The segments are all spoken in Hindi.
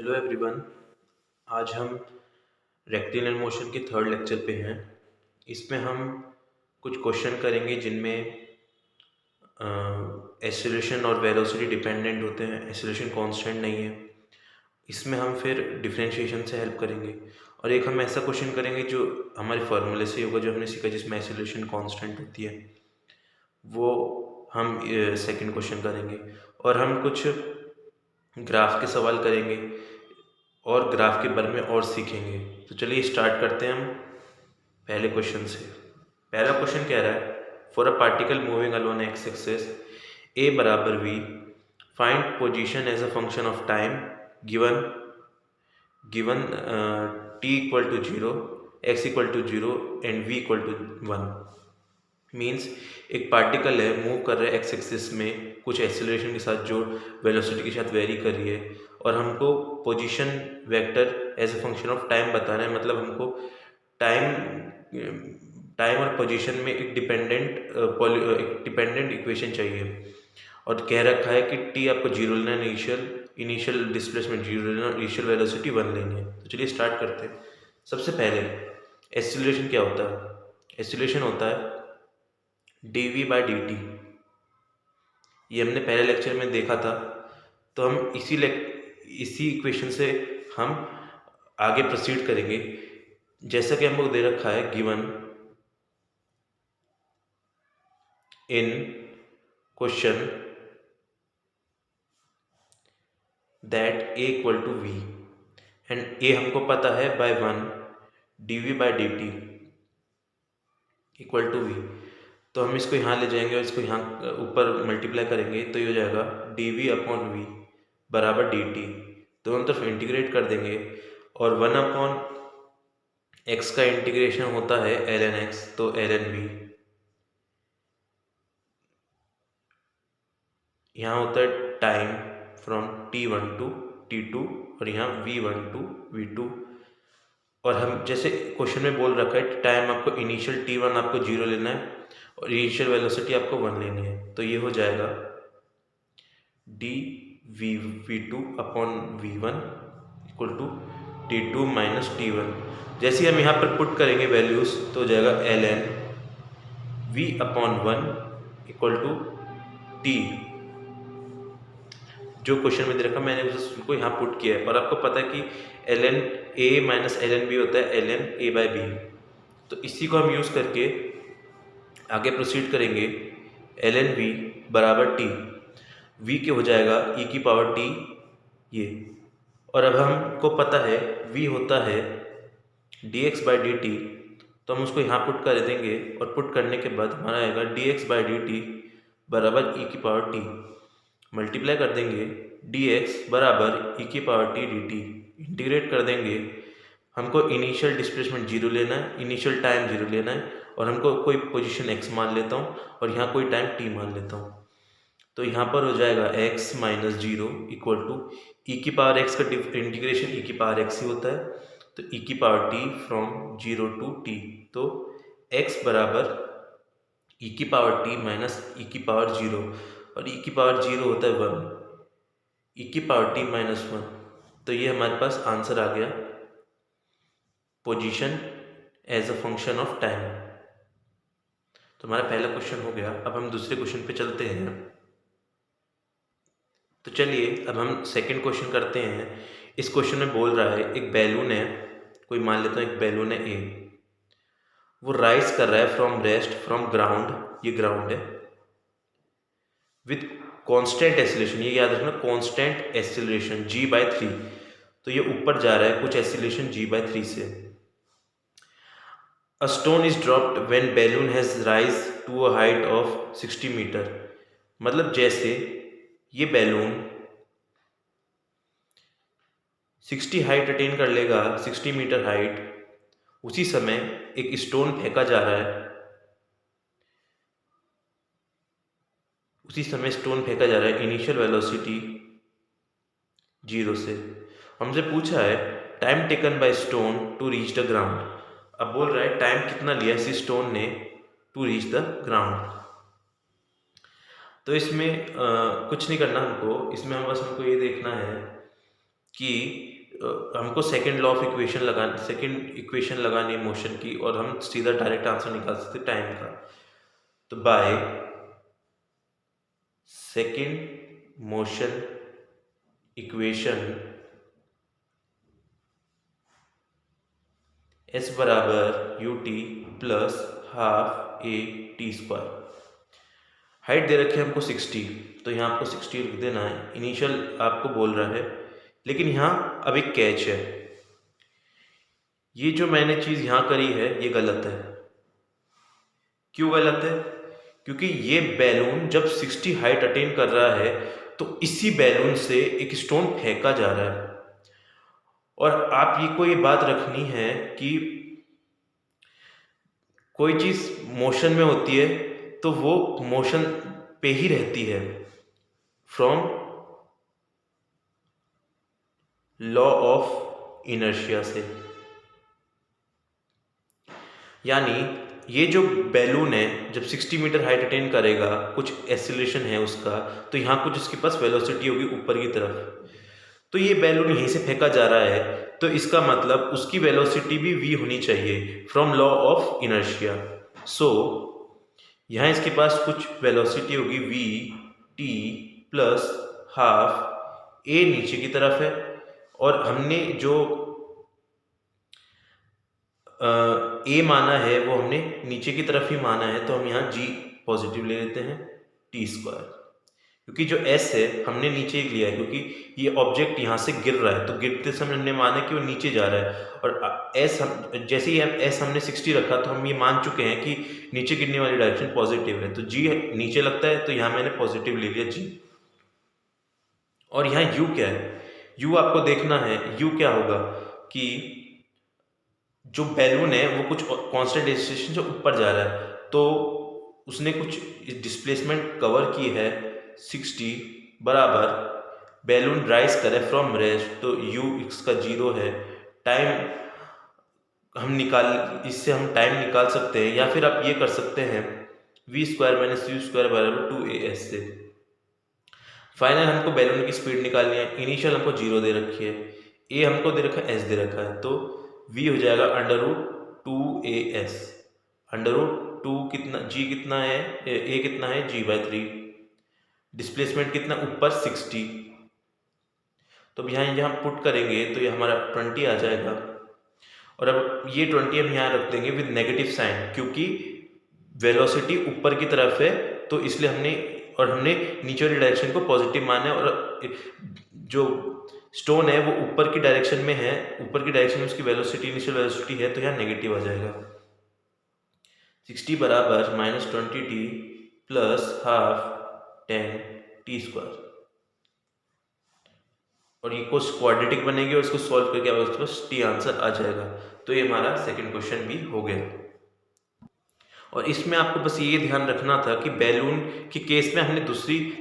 Hello everyone. आज हम रेक्टिलिनियर मोशन के थर्ड लेक्चर पे हैं। इसमें हम कुछ क्वेश्चन करेंगे जिनमें एक्सेलरेशन और वेलोसिटी डिपेंडेंट होते हैं, एक्सेलरेशन कांस्टेंट नहीं है। इसमें हम फिर डिफरेंशिएशन से हेल्प करेंगे और एक हम ऐसा क्वेश्चन करेंगे जो हमारे फार्मूले से होगा, जो हमने सीखा, जिसमें एक्सेलरेशन कांस्टेंट होती है। वो हम सेकंड क्वेश्चन करेंगे और हम कुछ ग्राफ के सवाल करेंगे और ग्राफ के बारे में और सीखेंगे। तो चलिए स्टार्ट करते हैं हम पहले क्वेश्चन से। पहला क्वेश्चन कह रहा है, for a particle moving along X axis A बराबर V, find position as a function of time given given T equal to 0, X equal to 0 and V equal to 1। Means एक पार्टिकल है, मूव कर रहा है एक्स एक्सिस में कुछ एक्सेलरेशन के साथ जो वेलोसिटी के साथ वेरी कर रही है, और हमको position vector as a function of time बताना है। मतलब हमको टाइम और पोजीशन में एक डिपेंडेंट इक्वेशन चाहिए। और कह रखा है कि टी आपको 0 लेना है, इनिशियल डिस्प्लेसमेंट 0 लेना है, इनिशियल वेलोसिटी 1 लेनी है। तो चलिए स्टार्ट करते हैं। सबसे पहले एक्सेलरेशन क्या होता है? एक्सेलरेशन होता है dv बाई dt। ये हमने पहले लेक्चर में देखा था। तो हम इसी इक्वेशन से हम आगे प्रोसीड करेंगे। जैसा कि हमको दे रखा है given in question that a equal to V and a हमको पता है by 1 dv by dt equal to V. तो हम इसको यहाँ ले जाएंगे और इसको यहाँ ऊपर मल्टीप्लाई करेंगे, तो ये हो जाएगा dv अपॉन वी बराबर dt। दोनों तरफ इंटीग्रेट कर देंगे और 1 अपॉन x का इंटीग्रेशन होता है ln x, तो ln v। यहाँ होता है time from t1 to t2 और यहाँ v1 टू v2। और हम जैसे क्वेश्चन में बोल रखा है, टाइम आपको इनिशियल t1 आपको 0 लेना है और इनिशियल वेलोसिटी आपको 1 लेनी है। तो ये हो जाएगा D V two upon v1 equal to t2 minus t1। जैसे हम यहाँ पर पुट करेंगे वैल्यूज, तो हो जाएगा ln v upon 1 equal to t। जो क्वेश्चन में दे रखा मैंने उसको यहाँ पुट किया है। और आपको पता है कि ln a minus ln b होता है ln a बाई b। तो इसी को हम यूज़ करके आगे प्रोसीड करेंगे। ln v बराबर t, v के हो जाएगा e की पावर t ये। और अब हमको पता है v होता है dx बाई dt, तो हम उसको यहाँ पुट कर देंगे और पुट करने के बाद हमारा आएगा dx बाई dt बराबर e की पावर t। मल्टीप्लाई कर देंगे dx बराबर e की पावर t dt, इंटीग्रेट कर देंगे। हमको इनिशियल डिस्प्लेसमेंट 0 लेना है, इनिशियल टाइम 0 लेना है, और हमको कोई पोजीशन x मान लेता हूँ और यहाँ कोई टाइम t मान लेता हूँ। तो यहाँ पर हो जाएगा x minus 0 equal to e की पावर x का इंटीग्रेशन e की पावर x ही होता है, तो e की power t from 0 to t। तो x बराबर e की पावर t माइनस e की पावर 0, और e की पावर 0 होता है 1, e की पावर t माइनस 1। तो ये हमारे पास आंसर आ गया, position as a function of time. तो हमारा पहला क्वेश्चन हो गया। अब हम दूसरे क्वेश्चन पे चलते हैं। तो चलिए अब हम सेकंड क्वेश्चन करते हैं। इस क्वेश्चन में बोल रहा है एक बैलून है, कोई मान लेता हूँ एक बैलून है ए, वो राइज कर रहा है फ्रॉम रेस्ट फ्रॉम ग्राउंड, ये ग्राउंड है, विथ कांस्टेंट एक्सीलरेशन। ये याद रखना, कांस्टेंट एक्सीलरेशन g बाई 3। तो ये ऊपर जा रहा है कुछ एक्सीलरेशन g बाई 3 से। A stone is dropped when balloon has rise to a height of 60 metre. मतलब जैसे ये बैलून 60 हाइट अटेन कर लेगा, 60 मीटर हाइट, उसी समय एक स्टोन फेंका जा रहा है, इनिशियल वेलोसिटी 0 से। हमसे पूछा है time taken by stone to reach the ground. अब बोल रहा है टाइम कितना लिया इस स्टोन ने टू रीच द ग्राउंड। तो इसमें कुछ नहीं करना हमको, इसमें हमको ये देखना है कि हमको सेकंड इक्वेशन लगानी है मोशन की, और हम सीधा डायरेक्ट आंसर निकाल सकते टाइम का। तो by second motion equation s बराबर ut plus half A T square. Height दे रखी है हमको 60, तो यहाँ आपको 60 लिख देना है। इनिशियल आपको बोल रहा है, लेकिन यहाँ अब एक कैच है, ये जो मैंने चीज़ यहाँ करी है ये गलत है। क्यों गलत है? क्योंकि ये बैलून जब 60 हाइट अटेन कर रहा है तो इसी बैलून से एक स्टोन फेंका जा रहा है। और आप ये को ये बात रखनी है कि कोई चीज़ मोशन में होती है तो वो मोशन पे ही रहती है, फ्रॉम लॉ ऑफ इनर्शिया से। यानी ये जो बैलून है जब 60 मीटर हाइट अटेन करेगा, कुछ एक्सीलरेशन है उसका, तो यहाँ कुछ उसके पास वेलोसिटी होगी ऊपर की तरफ, तो ये बैलून यहीं से फेंका जा रहा है, तो इसका मतलब उसकी वेलोसिटी भी v होनी चाहिए फ्रॉम लॉ ऑफ इनर्शिया। सो यहाँ इसके पास कुछ वेलोसिटी होगी v t plus half a नीचे की तरफ है, और हमने जो a माना है वो हमने नीचे की तरफ ही माना है, तो हम यहाँ g पॉजिटिव ले लेते हैं टी स्क्वायर, क्योंकि जो s है हमने नीचे ही लिया है, क्योंकि ये ऑब्जेक्ट यहाँ से गिर रहा है, तो गिरते समय हमने माना कि वो नीचे जा रहा है, और जैसे ही s हमने 60 रखा तो हम ये मान चुके हैं कि नीचे गिरने वाली डायरेक्शन पॉजिटिव है, तो g नीचे लगता है, तो यहाँ मैंने पॉजिटिव ले लिया g। और यहाँ u क्या है? u आपको देखना है, u क्या होगा कि जो बैलून है वो कुछ कांस्टेंट एक्सीलरेशन से ऊपर जा रहा है, तो उसने कुछ डिस्प्लेसमेंट कवर की है 60 बराबर बैलून राइज करे फ्रॉम रेस्ट, तो u इसका 0 है। टाइम इससे हम टाइम निकाल सकते हैं, या फिर आप ये कर सकते हैं v square minus u square बराबर 2as से। फाइनल हमको बैलून की स्पीड निकालनी है। इनिशियल हमको 0 दे रखी है, a हमको दे रखा है, s दे रखा है, तो v हो जाएगा √2as। √2 कितना, g कितना है, a कितना है, g/3। डिस्प्लेसमेंट कितना ऊपर 60, तो अब यहाँ पुट करेंगे तो ये हमारा 20 आ जाएगा। और अब ये 20 हम यहाँ रख देंगे विद नेगेटिव साइन, क्योंकि वेलोसिटी ऊपर की तरफ है, तो इसलिए हमने नीचे वाली डायरेक्शन को पॉजिटिव माना है, और जो स्टोन है वो ऊपर की डायरेक्शन में है, ऊपर की डायरेक्शन में उसकी वेलोसिटी इनिशियल वेलोसिटी है, तो यहाँ नेगेटिव आ जाएगा। 60 बराबर -20t plus half 10t square, और ये कुछ क्वाड्रेटिक बनेगी और इसको सॉल्व करके उसके पास t आंसर आ जाएगा। तो ये हमारा सेकंड क्वेश्चन भी हो गया। और इसमें आपको बस ये ध्यान रखना था कि बैलून के केस में हमने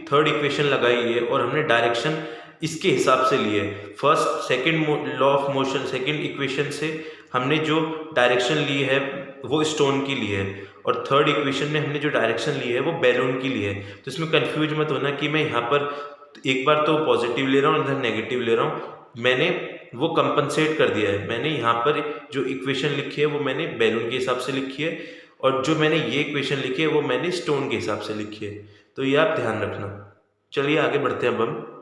थर्ड इक्वेशन लगाई है, और हमने डायरेक्शन इसके हिसाब से लिए। First second law of motion, second equation से हमने जो डायरेक्शन ली है वो स्टोन की ली है, और थर्ड इक्वेशन में हमने जो डायरेक्शन ली है वो बैलून की ली है। तो इसमें कंफ्यूज मत होना कि मैं यहाँ पर एक बार तो पॉजिटिव ले रहा हूँ, इधर नेगेटिव ले रहा हूँ। मैंने वो कंपनसेट कर दिया है, मैंने यहाँ पर जो इक्वेशन लिखी है वो मैंने बैलून के हिसाब से लिखी है, और जो मैंने ये इक्वेशन लिखी है वो मैंने स्टोन के हिसाब से लिखी है। तो ये आप ध्यान रखना। चलिए आगे बढ़ते हैं अब हम